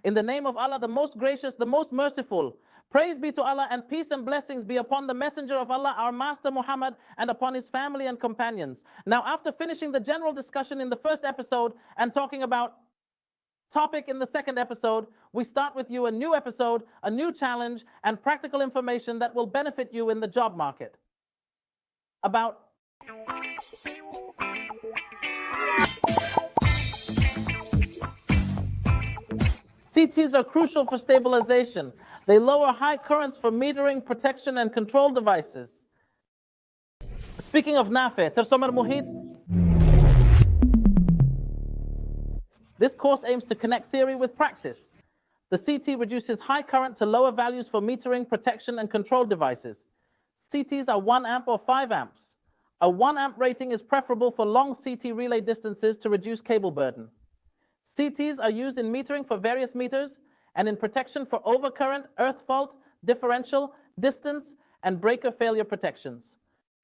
In the name of Allah, the most gracious, the most merciful. Praise be to Allah, and peace and blessings be upon the messenger of Allah, our master Muhammad, and upon his family and companions. Now, after finishing the general discussion in the first episode and talking about topic in the second episode, we start with you a new episode, a new challenge, and practical information that will benefit you in the job market. About CTs are crucial for stabilization. They lower high currents for metering, protection, and control devices. Speaking of NAFE, Tersomer Muhit, this course aims to connect theory with practice. The CT reduces high current to lower values for metering, protection, and control devices. CTs are 1 amp or 5 amps. A 1 amp rating is preferable for long CT relay distances to reduce cable burden. CTs are used in metering for various meters and in protection for overcurrent, earth fault, differential, distance, and breaker failure protections.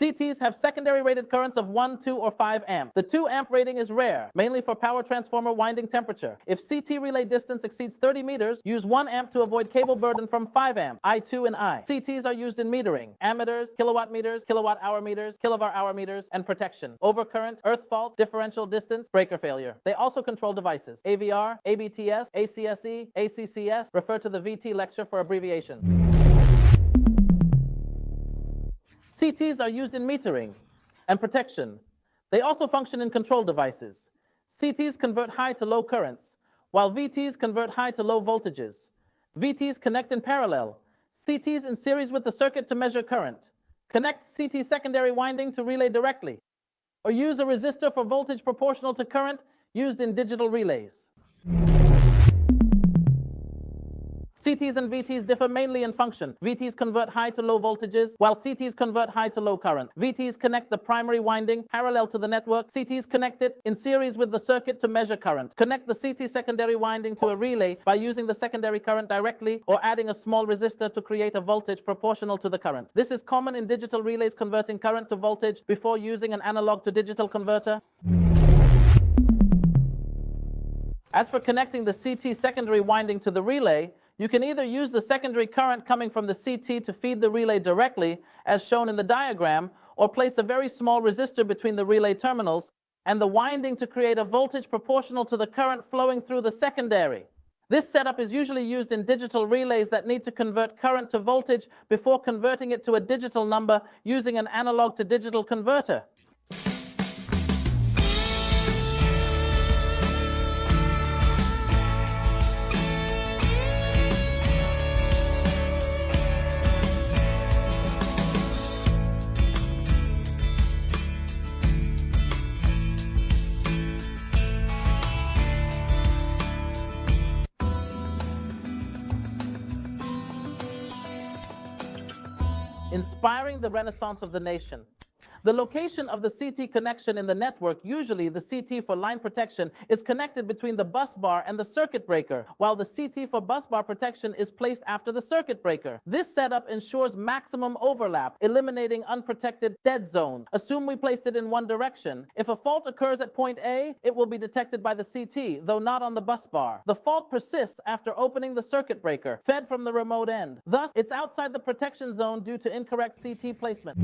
CTs have secondary rated currents of 1, 2, or 5 amp. The 2 amp rating is rare, mainly for power transformer winding temperature. If CT relay distance exceeds 30 meters, use 1 amp to avoid cable burden from 5 amp, I2 and I. CTs are used in metering, ammeters, kilowatt meters, kilowatt hour meters, kilovar hour meters, and protection. Overcurrent, earth fault, differential distance, breaker failure. They also control devices. AVR, ABTS, ACSE, ACCS. Refer to the VT lecture for abbreviation. CTs are used in metering and protection. They also function in control devices. CTs convert high to low currents, while VTs convert high to low voltages. VTs connect in parallel. CTs in series with the circuit to measure current. Connect CT secondary winding to relay directly, or use a resistor for voltage proportional to current used in digital relays. CTs and VTs differ mainly in function. VTs convert high to low voltages, while CTs convert high to low current. VTs connect the primary winding parallel to the network. CTs connect it in series with the circuit to measure current. Connect the CT secondary winding to a relay by using the secondary current directly or adding a small resistor to create a voltage proportional to the current. This is common in digital relays converting current to voltage before using an analog to digital converter. As for connecting the CT secondary winding to the relay, you can either use the secondary current coming from the CT to feed the relay directly, as shown in the diagram, or place a very small resistor between the relay terminals and the winding to create a voltage proportional to the current flowing through the secondary. This setup is usually used in digital relays that need to convert current to voltage before converting it to a digital number using an analog to digital converter. Inspiring the renaissance of the nation. The location of the CT connection in the network, usually the CT for line protection, is connected between the bus bar and the circuit breaker, while the CT for bus bar protection is placed after the circuit breaker. This setup ensures maximum overlap, eliminating unprotected dead zones. Assume we placed it in one direction. If a fault occurs at point A, it will be detected by the CT, though not on the bus bar. The fault persists after opening the circuit breaker, fed from the remote end. Thus, it's outside the protection zone due to incorrect CT placement.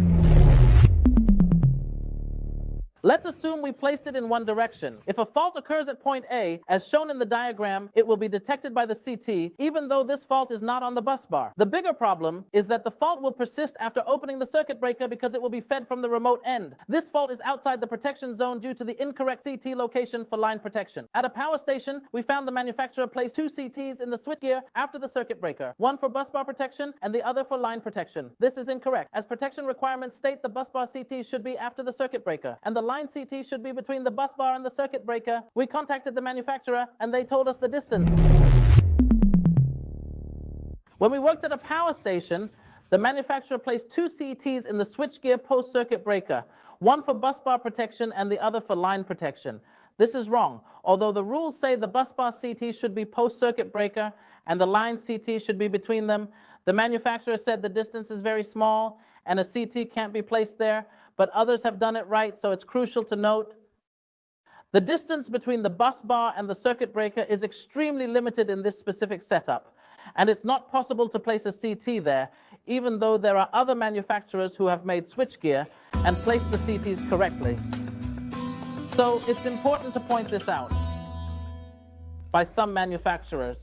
Let's assume we placed it in one direction. If a fault occurs at point A, as shown in the diagram, it will be detected by the CT, even though this fault is not on the bus bar. The bigger problem is that the fault will persist after opening the circuit breaker because it will be fed from the remote end. This fault is outside the protection zone due to the incorrect CT location for line protection. At a power station, we found the manufacturer placed 2 CTs in the switchgear after the circuit breaker, one for bus bar protection and the other for line protection. This is incorrect, as protection requirements state the bus bar CT should be after the circuit breaker, and the line CT should be between the bus bar and the circuit breaker. We contacted the manufacturer and they told us the distance. When we worked at a power station, the manufacturer placed 2 CTs in the switchgear post-circuit breaker, one for bus bar protection and the other for line protection. This is wrong. Although the rules say the bus bar CT should be post-circuit breaker and the line CT should be between them, the manufacturer said the distance is very small and a CT can't be placed there, but others have done it right, so it's crucial to note The distance between the bus bar and the circuit breaker is extremely limited in this specific setup, and it's not possible to place a CT there, even though there are other manufacturers who have made switchgear and placed the CTs correctly. So it's important to point this out by some manufacturers.